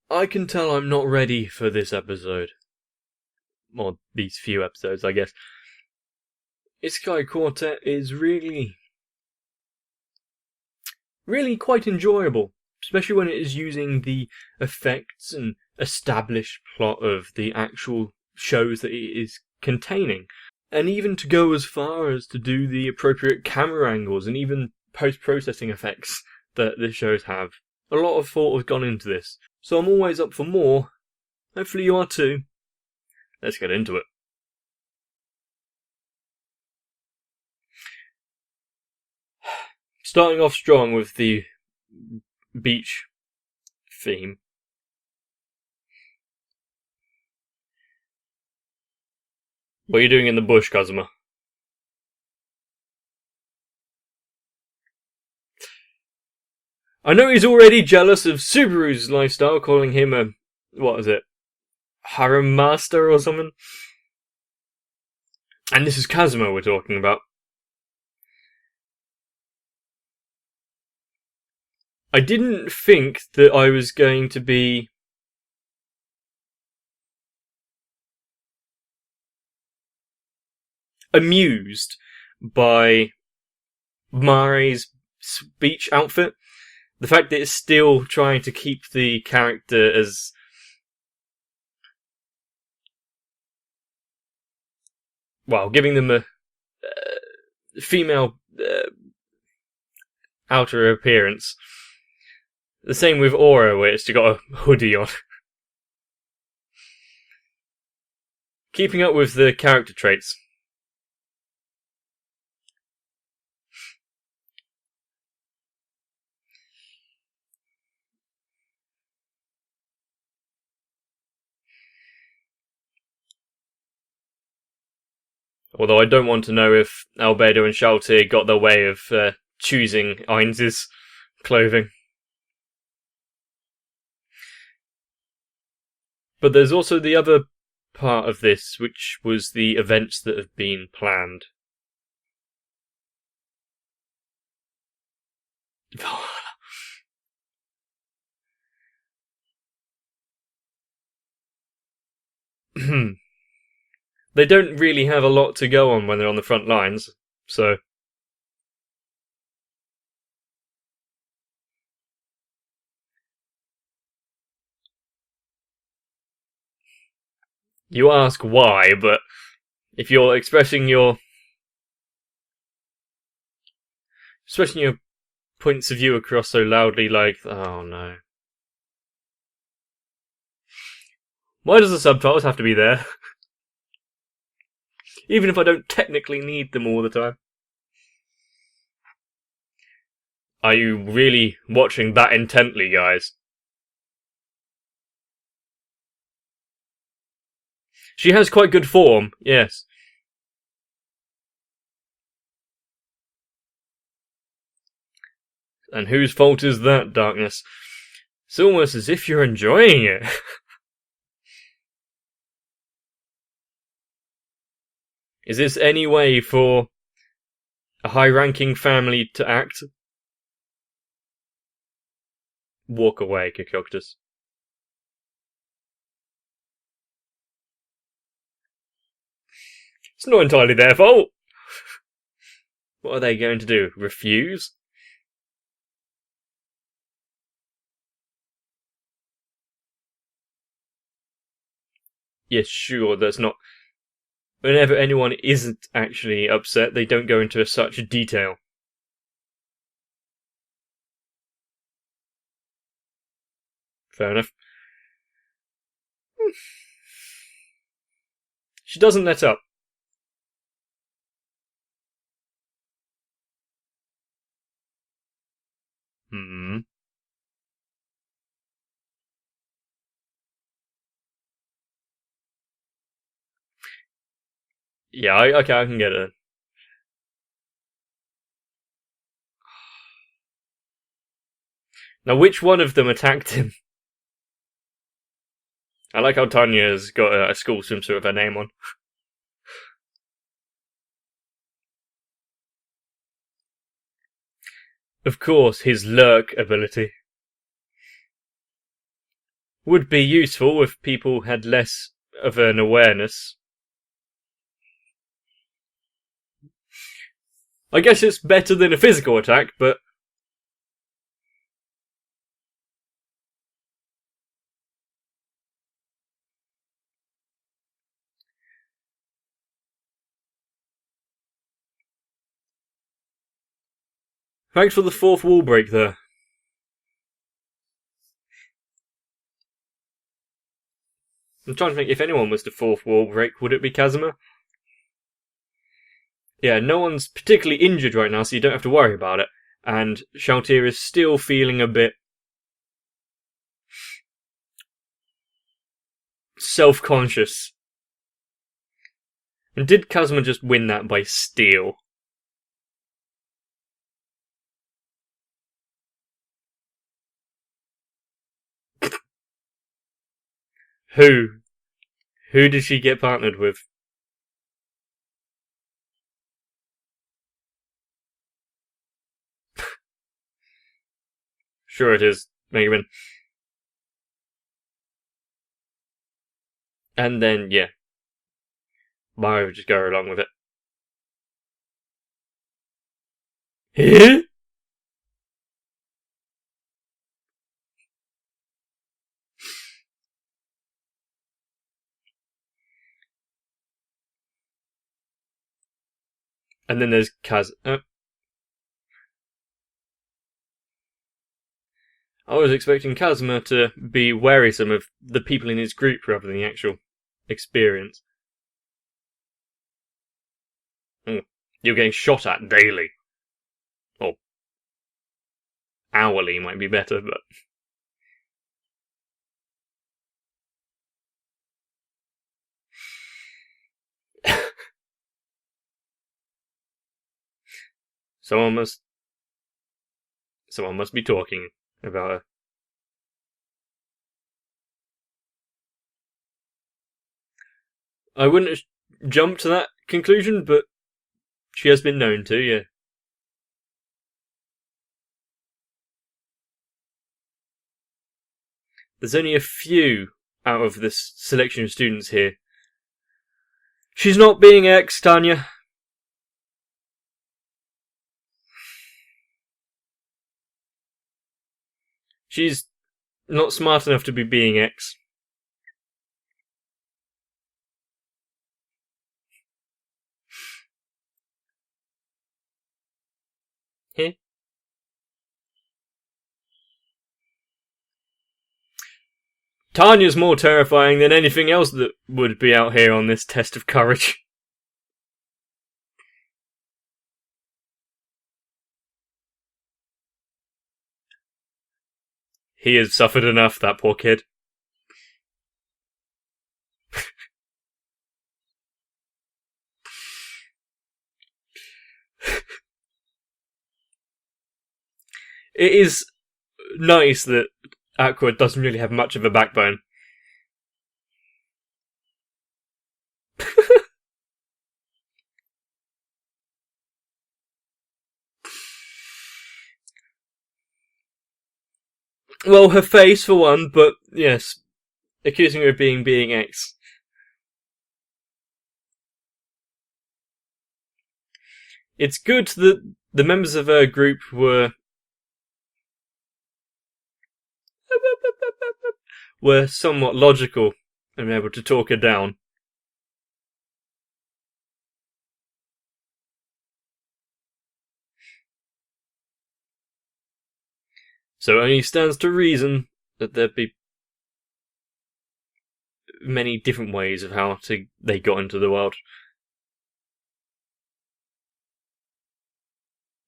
I can tell I'm not ready for this episode. Or these few episodes, I guess. Isekai Quartet is really quite enjoyable, especially when it is using the effects and established plot of the actual shows that it is containing. And even to go as far as to do the appropriate camera angles and even post-processing effects that the shows have. A lot of thought has gone into this, so I'm always up for more. Hopefully you are too. Let's get into it. Starting off strong with the beach theme. What are you doing in the bush, Kazuma? I know he's already jealous of Subaru's lifestyle, calling him a... what is it? Harem master or something? And this is Kazuma we're talking about. I didn't think that I was going to be... amused by Mare's beach outfit. The fact that it's still trying to keep the character as... well, giving them a female outer appearance. The same with Aura, where it's got a hoodie on. Keeping up with the character traits. Although I don't want to know if Albedo and Shaltir got their way of choosing Ainz's clothing. But there's also the other part of this, which was the events that have been planned. They don't really have a lot to go on when they're on the front lines, so... You ask why, but if you're expressing your points of view across so loudly, like, oh no. Why does the subtitles have to be there? Even if I don't technically need them all the time. Are you really watching that intently, guys? She has quite good form, yes. And whose fault is that, Darkness? It's almost as if you're enjoying it. Is this any way for a high-ranking family to act? Walk away, Cacoctus. It's not entirely their fault. What are they going to do? Refuse? Yes, sure, that's not... Whenever anyone isn't actually upset, they don't go into such detail. Fair enough. She doesn't let up. Yeah, okay, I can get it. Now, which one of them attacked him? I like how Tanya's got a school swimsuit with her name on. Of course, his lurk ability. would be useful if people had less of an awareness. I guess it's better than a physical attack, but... Thanks for the fourth wall break there. I'm trying to think, if anyone was the fourth wall break, would it be Kazuma? Yeah, no one's particularly injured right now, so you don't have to worry about it. And Shaltir is still feeling a bit... self-conscious. And did Kazuma just win that by steal? Who? Who did she get partnered with? Sure it is, Megaman. And then, yeah. Mario would just go along with it. Here? And then there's Kaz. I was expecting Kazuma to be wearisome of the people in his group rather than the actual experience. You're getting shot at daily. Or hourly might be better, but... Someone must be talking about her. I wouldn't have jumped to that conclusion, but she has been known to, yeah. There's only a few out of this selection of students here. She's not being X, Tanya. She's not smart enough to be being X. Here. Tanya's more terrifying than anything else that would be out here on this test of courage. He has suffered enough, that poor kid. It is nice that Aqua doesn't really have much of a backbone. Well, her face for one, but yes, accusing her of being X. It's good that the members of her group were somewhat logical and able to talk her down. So it only stands to reason that there'd be many different ways of how they got into the world.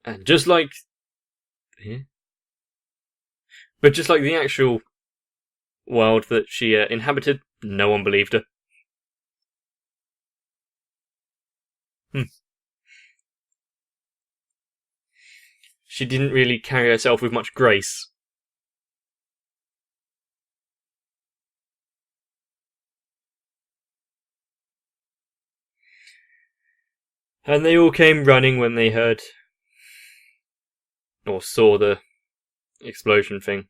And just like... Yeah. But just like the actual world that she inhabited, no one believed her. She didn't really carry herself with much grace. And they all came running when they heard or saw the explosion thing.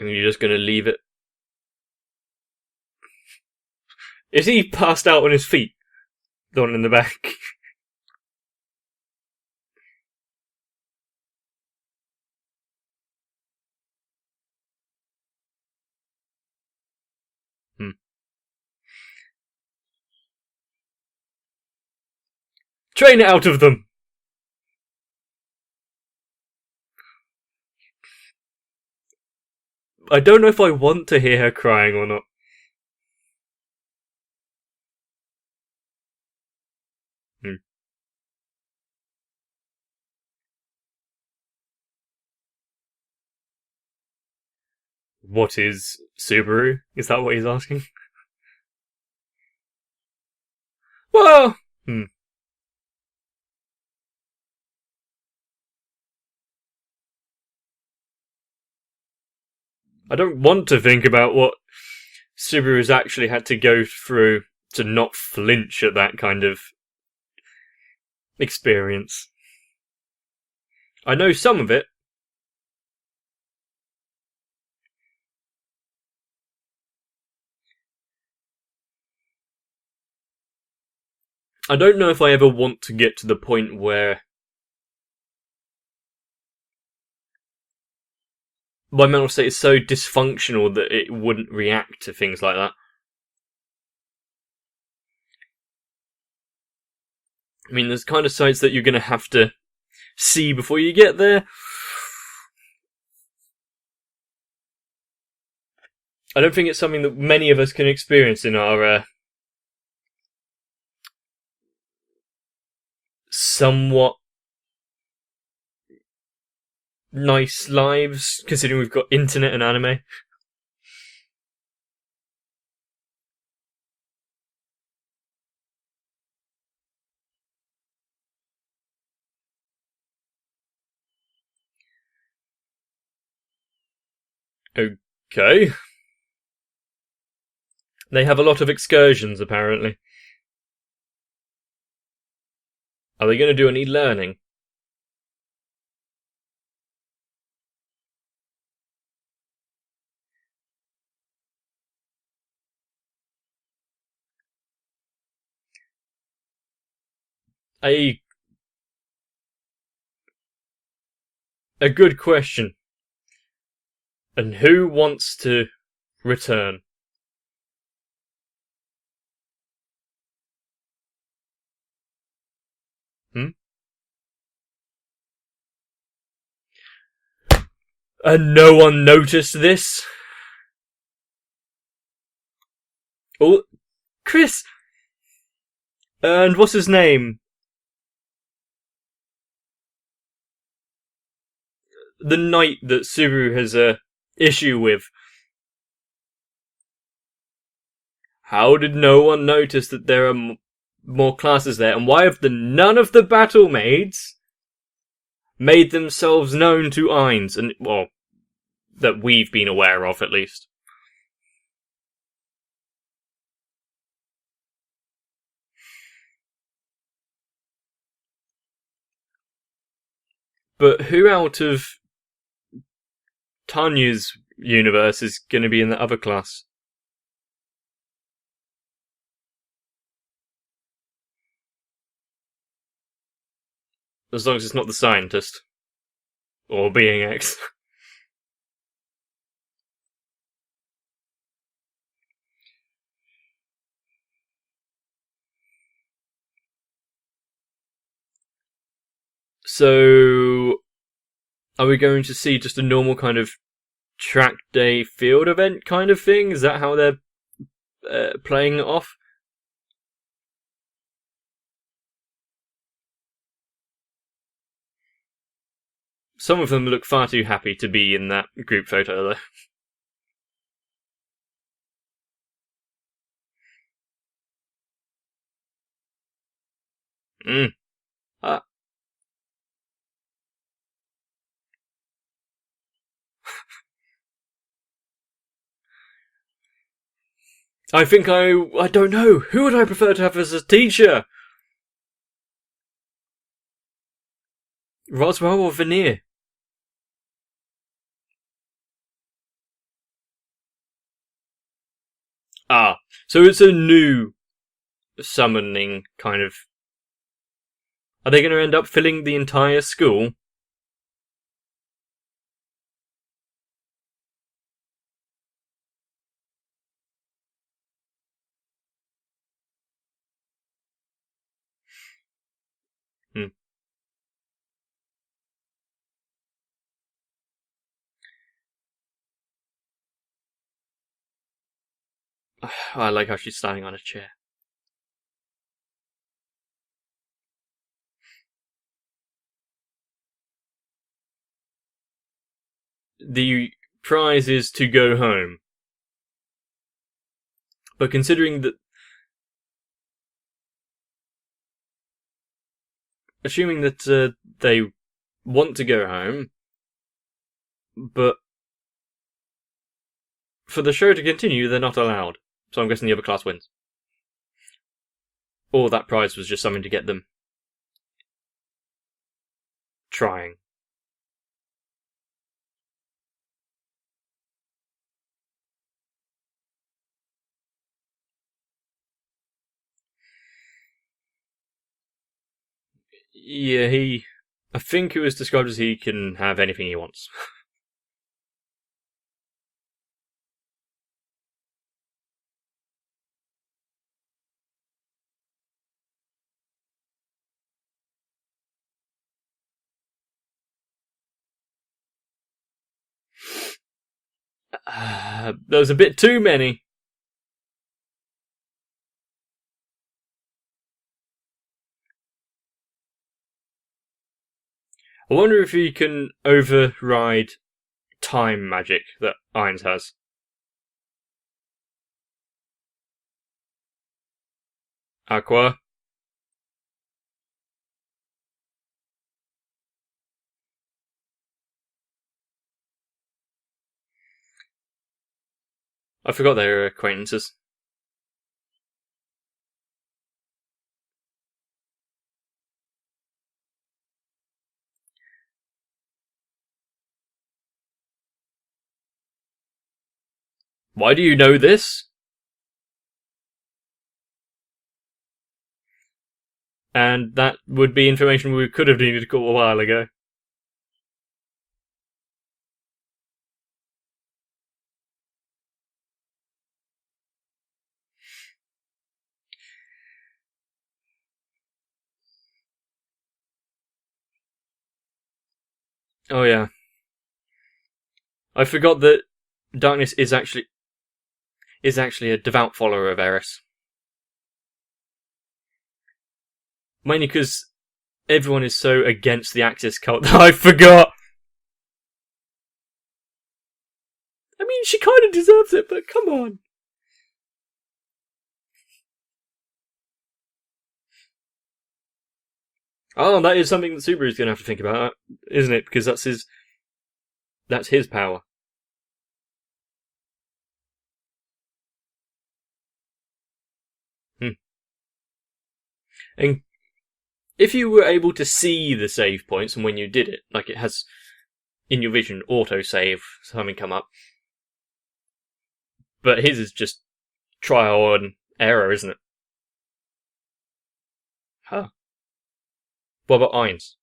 And you're just going to leave it? Is he passed out on his feet? The one in the back? Train it out of them! I don't know if I want to hear her crying or not. What is Subaru? Is that what he's asking? Well... I don't want to think about what Subaru's actually had to go through to not flinch at that kind of experience. I know some of it. I don't know if I ever want to get to the point where my mental state is so dysfunctional that it wouldn't react to things like that. I mean, there's kind of sides that you're going to have to see before you get there. I don't think it's something that many of us can experience in our somewhat nice lives, considering we've got internet and anime. Okay. They have a lot of excursions, apparently. Are they going to do any learning? A good question. And who wants to return? And no one noticed this? Oh, Chris! And what's his name? The knight that Subaru has a issue with. How did no one notice that there are more classes there? And why have none of the battle maids made themselves known to Ainz? And, well, that we've been aware of, at least. But who out of Tanya's universe is going to be in the other class? As long as it's not the scientist. Or Being X. So, are we going to see just a normal kind of track day field event kind of thing? Is that how they're playing it off? Some of them look far too happy to be in that group photo, though. I think I don't know. Who would I prefer to have as a teacher? Roswell or Veneer? So it's a new summoning kind of... Are they going to end up filling the entire school? I like how she's standing on a chair. The prize is to go home. But considering that... Assuming that they want to go home, but for the show to continue, they're not allowed. So I'm guessing the other class wins. Or that prize was just something to get them trying. Yeah, I think it was described as he can have anything he wants. There's a bit too many. I wonder if he can override time magic that Irons has. Aqua. I forgot they were acquaintances. Why do you know this? And that would be information we could have needed a while ago. Oh yeah. I forgot that Darkness is actually a devout follower of Eris. Mainly because everyone is so against the Axis cult that I forgot. I mean, she kind of deserves it, but come on. Oh, that is something that Subaru's going to have to think about, isn't it? Because that's his power. And if you were able to see the save points and when you did it, like it has in your vision, auto-save, something come up. But his is just trial and error, isn't it? Huh. What about Ainz?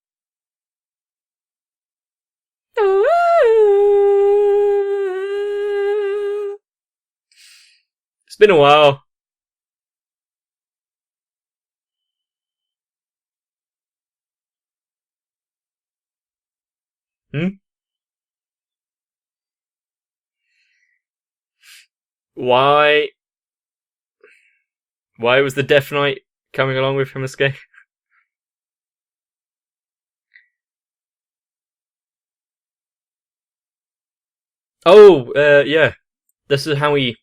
It's been a while. Why was the Death Knight coming along with him escape? Oh, yeah. This is how he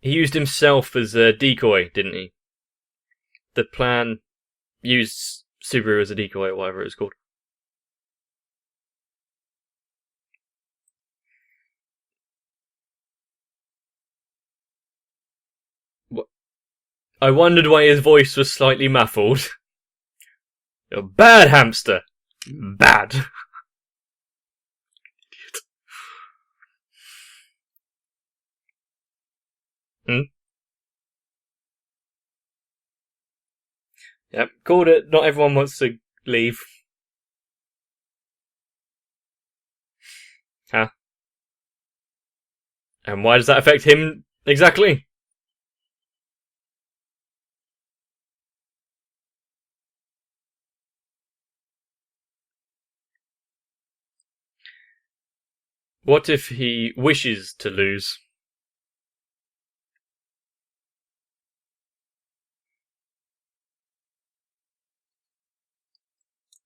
used himself as a decoy, didn't he? The plan used Subaru as a decoy, or whatever it was called. What? I wondered why his voice was slightly muffled. You're bad, hamster. Bad. Yep, called it. Not everyone wants to leave. Huh? And why does that affect him exactly? What if he wishes to lose?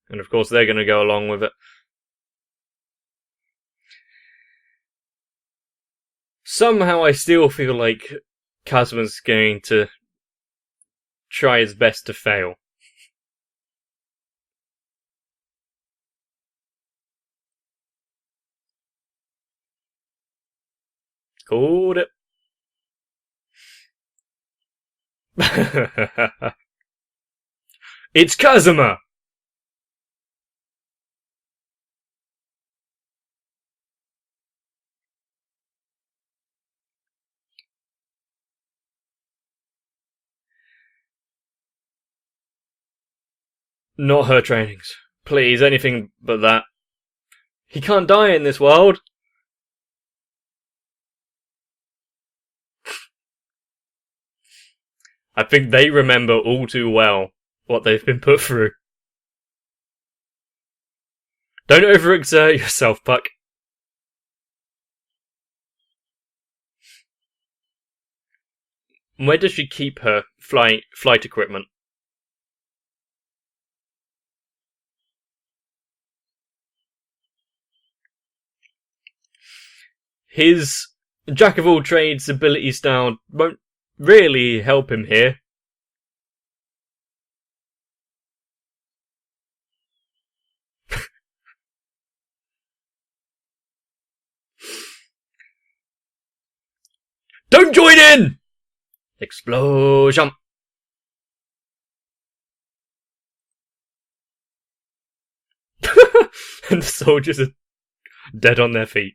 And of course they're going to go along with it. Somehow I still feel like Kazuma's going to try his best to fail. Called it. It's Kazuma! Not her trainings. Please, anything but that. He can't die in this world. I think they remember all too well what they've been put through. Don't overexert yourself, Puck. Where does she keep her flight equipment? His jack of all trades ability style won't really help him here. Don't join in! Explosion! And the soldiers are dead on their feet.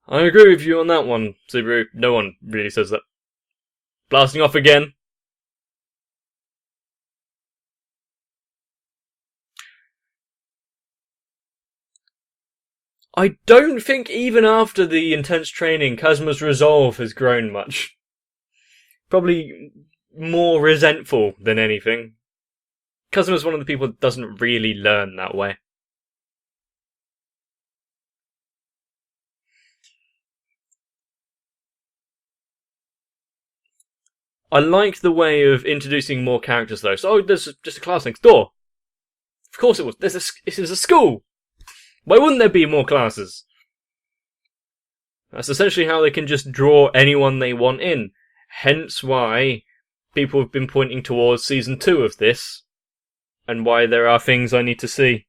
I agree with you on that one, Subaru. No one really says that. Blasting off again. I don't think even after the intense training, Kazuma's resolve has grown much. Probably more resentful than anything. Kazuma's one of the people that doesn't really learn that way. I like the way of introducing more characters, though. So, there's just a class next door. Of course it was. This is a school. Why wouldn't there be more classes? That's essentially how they can just draw anyone they want in. Hence why people have been pointing towards Season 2 of this, and why there are things I need to see.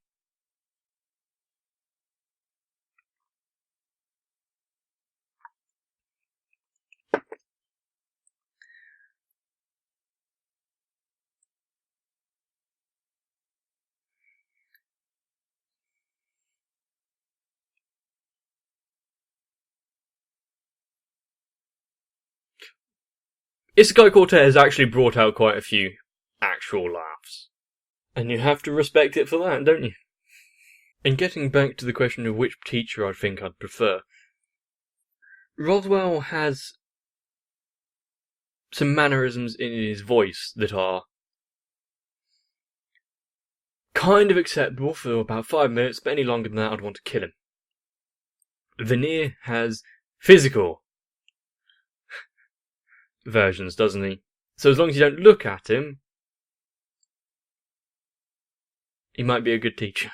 Isekai Quartet has actually brought out quite a few actual laughs. And you have to respect it for that, don't you? And getting back to the question of which teacher I think I'd prefer, Rothwell has some mannerisms in his voice that are kind of acceptable for about 5 minutes, but any longer than that I'd want to kill him. Veneer has physical versions, doesn't he? So as long as you don't look at him, he might be a good teacher.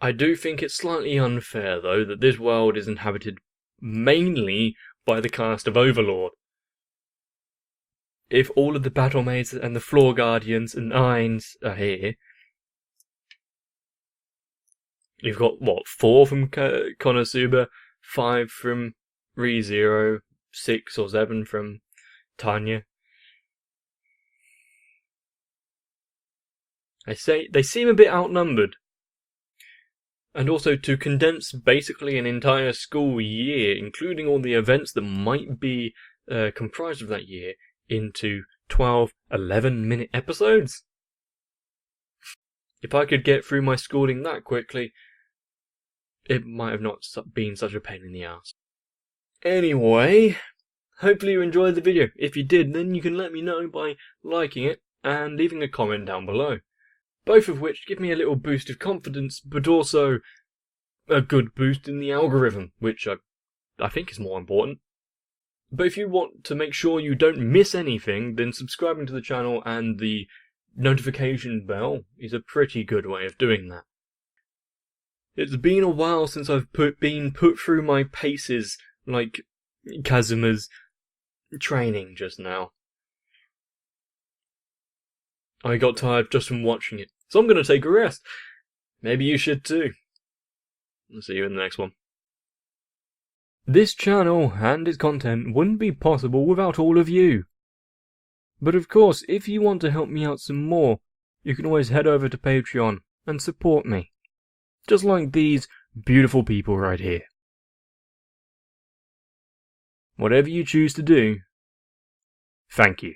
I do think it's slightly unfair, though, that this world is inhabited mainly by the cast of Overlord. If all of the Battlemaids and the Floor Guardians and Nines are here, you've got, 4 from Konosuba, 5 from ReZero, 6 or 7 from Tanya. They seem a bit outnumbered. and also to condense basically an entire school year, including all the events that might be comprised of that year, into 12, 11-minute episodes. If I could get through my schooling that quickly, it might have not been such a pain in the ass. Anyway, hopefully you enjoyed the video. If you did, then you can let me know by liking it and leaving a comment down below. Both of which give me a little boost of confidence, but also a good boost in the algorithm, which I think is more important. But if you want to make sure you don't miss anything, then subscribing to the channel and the notification bell is a pretty good way of doing that. It's been a while since I've been put through my paces like Kazuma's training just now. I got tired just from watching it, so I'm going to take a rest. Maybe you should too. I'll see you in the next one. This channel and its content wouldn't be possible without all of you. But of course, if you want to help me out some more, you can always head over to Patreon and support me. Just like these beautiful people right here. Whatever you choose to do, thank you.